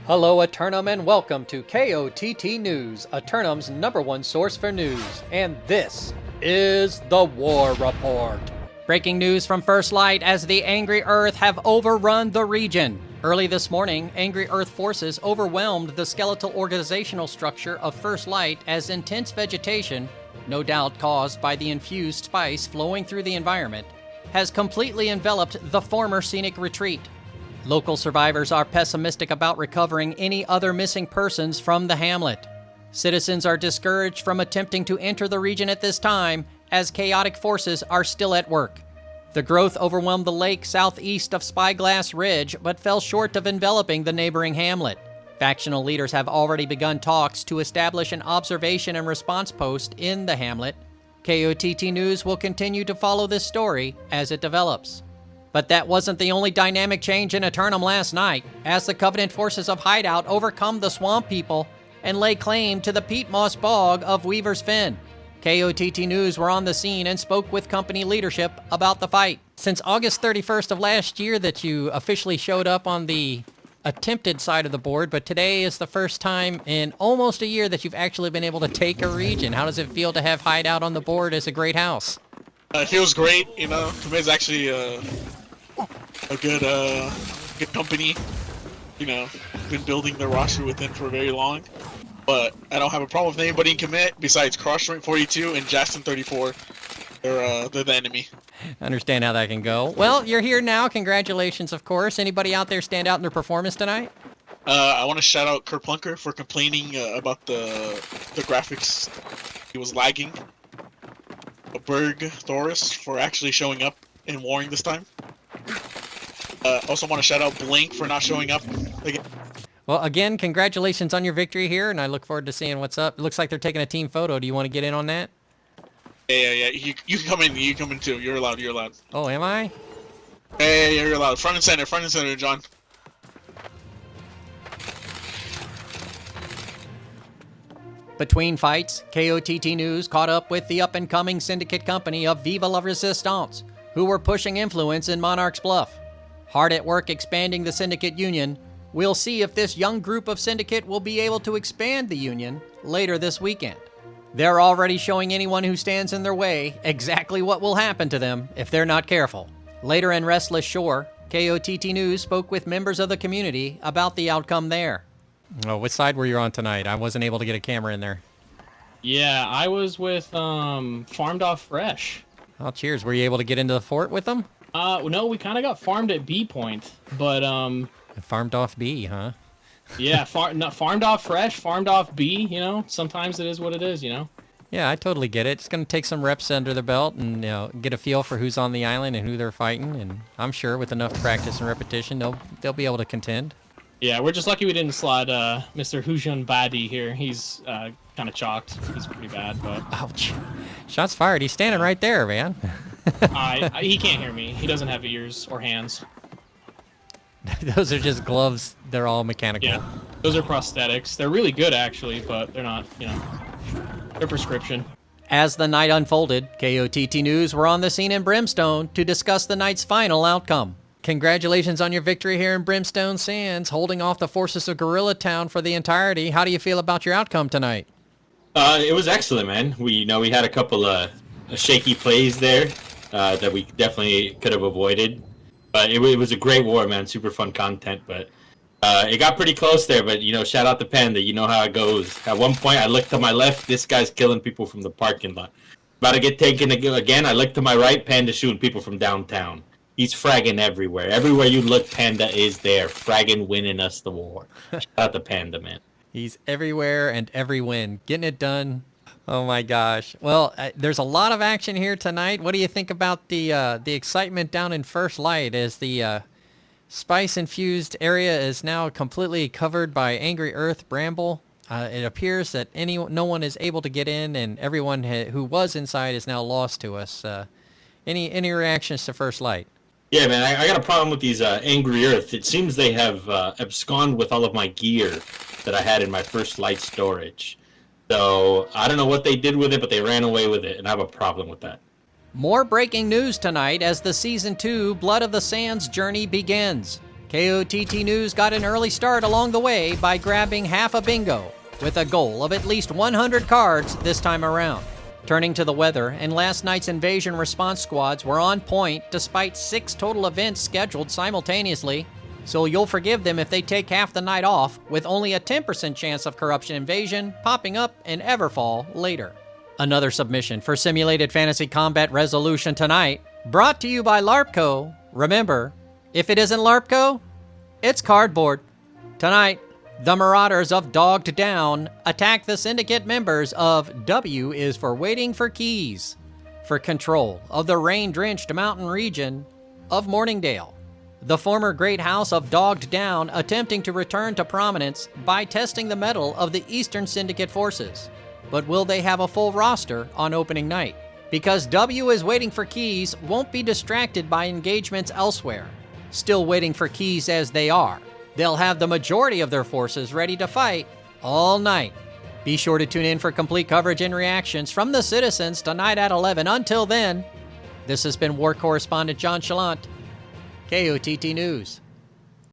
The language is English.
Hello, Eternum, and welcome to KOTT News, Eternum's #1 source for news. And this is the War Report. Breaking news from First Light as the Angry Earth have overrun the region. Early this morning, Angry Earth forces overwhelmed the skeletal organizational structure of First Light as intense vegetation, no doubt caused by the infused spice flowing through the environment, has completely enveloped the former scenic retreat. Local survivors are pessimistic about recovering any other missing persons from the hamlet. Citizens are discouraged from attempting to enter the region at this time, as chaotic forces are still at work. The growth overwhelmed the lake southeast of Spyglass Ridge, but fell short of enveloping the neighboring hamlet. Factional leaders have already begun talks to establish an observation and response post in the hamlet. KOTT News will continue to follow this story as it develops. But that wasn't the only dynamic change in Eternum last night, as the Covenant forces of Hideout overcome the Swamp People and lay claim to the peat moss bog of Weaver's Fen. KOTT News were on the scene and spoke with company leadership about the fight. Since August 31st of last year that you officially showed up on the attempted side of the board, but today is the first time in almost a year that you've actually been able to take a region. How does it feel to have Hideout on the board as a great house? It feels great, you know. Command's actually a good company. You know, been building their roster within for very long. But I don't have a problem with anybody in commit besides Crossjoint 42 and Justin 34. They're the enemy. I understand how that can go. Well, you're here now. Congratulations, of course. Anybody out there stand out in their performance tonight? I want to shout out Kerplunker for complaining about the graphics. He was lagging. Berg Thoris for actually showing up and warring this time. Also want to shout out Blink for not showing up again. Well, again, congratulations on your victory here, and I look forward to seeing what's up. It looks like they're taking a team photo. Do you want to get in on that? Yeah. You can come in. You can come in too. You're allowed. You're allowed. Oh, am I? Yeah, you're allowed. Front and center, John. Between fights, KOTT News caught up with the up-and-coming syndicate company of Viva la Resistance, who were pushing influence in Monarch's Bluff. Hard at work expanding the syndicate union, we'll see if this young group of syndicate will be able to expand the union later this weekend. They're already showing anyone who stands in their way exactly what will happen to them if they're not careful. Later in Restless Shore, KOTT News spoke with members of the community about the outcome there. Oh, which side were you on tonight? I wasn't able to get a camera in there. Yeah, I was with Farmed Off Fresh. Oh, cheers. Were you able to get into the fort with them? No, we kind of got farmed at B point, but Farmed off B, huh? Yeah, farmed off Fresh, farmed off B. You know, sometimes it is what it is. You know. Yeah, I totally get it. It's going to take some reps under the belt and get a feel for who's on the island and who they're fighting. And I'm sure with enough practice and repetition, they'll be able to contend. Yeah, we're just lucky we didn't slide Mr. Hujun Badi here. He's kind of chalked. He's pretty bad, but... Ouch. Shots fired. He's standing right there, man. He can't hear me. He doesn't have ears or hands. Those are just gloves. They're all mechanical. Yeah, those are prosthetics. They're really good, actually, but they're not, they're prescription. As the night unfolded, KOTT News were on the scene in Brimstone to discuss the night's final outcome. Congratulations on your victory here in Brimstone Sands, holding off the forces of Gorilla Town for the entirety. How do you feel about your outcome tonight? It was excellent, man. We had a couple of shaky plays there that we definitely could have avoided. But it was a great war, man. Super fun content. But it got pretty close there. But, shout out to Panda. You know how it goes. At one point, I looked to my left. This guy's killing people from the parking lot. About to get taken again. I looked to my right. Panda shooting people from downtown. He's fragging everywhere. Everywhere you look, Panda is there, fragging, winning us the war. Shout out to Panda, man. He's everywhere and every win. Getting it done. Oh, my gosh. Well, there's a lot of action here tonight. What do you think about the excitement down in First Light as the spice-infused area is now completely covered by Angry Earth bramble? It appears that no one is able to get in, and everyone who was inside is now lost to us. Any reactions to First Light? Yeah, man, I got a problem with these Angry Earth. It seems they have absconded with all of my gear that I had in my First Light storage. So, I don't know what they did with it, but they ran away with it, and I have a problem with that. More breaking news tonight as the Season 2 Blood of the Sands journey begins. KOTT News got an early start along the way by grabbing half a bingo, with a goal of at least 100 cards this time around. Turning to the weather, and last night's invasion response squads were on point despite 6 total events scheduled simultaneously, so you'll forgive them if they take half the night off, with only a 10% chance of corruption invasion popping up in Everfall later. Another submission for Simulated Fantasy Combat Resolution tonight, brought to you by LARPco. Remember, if it isn't LARPco, it's cardboard. Tonight, the Marauders of Dogged Down attack the Syndicate members of W is for Waiting for Keys for control of the rain-drenched mountain region of Morningdale. The former Great House of Dogged Down attempting to return to prominence by testing the mettle of the Eastern Syndicate forces. But will they have a full roster on opening night? Because W is Waiting for Keys won't be distracted by engagements elsewhere. Still waiting for keys as they are. They'll have the majority of their forces ready to fight all night. Be sure to tune in for complete coverage and reactions from the citizens tonight at 11. Until then, this has been War Correspondent JChalant, KOTT News.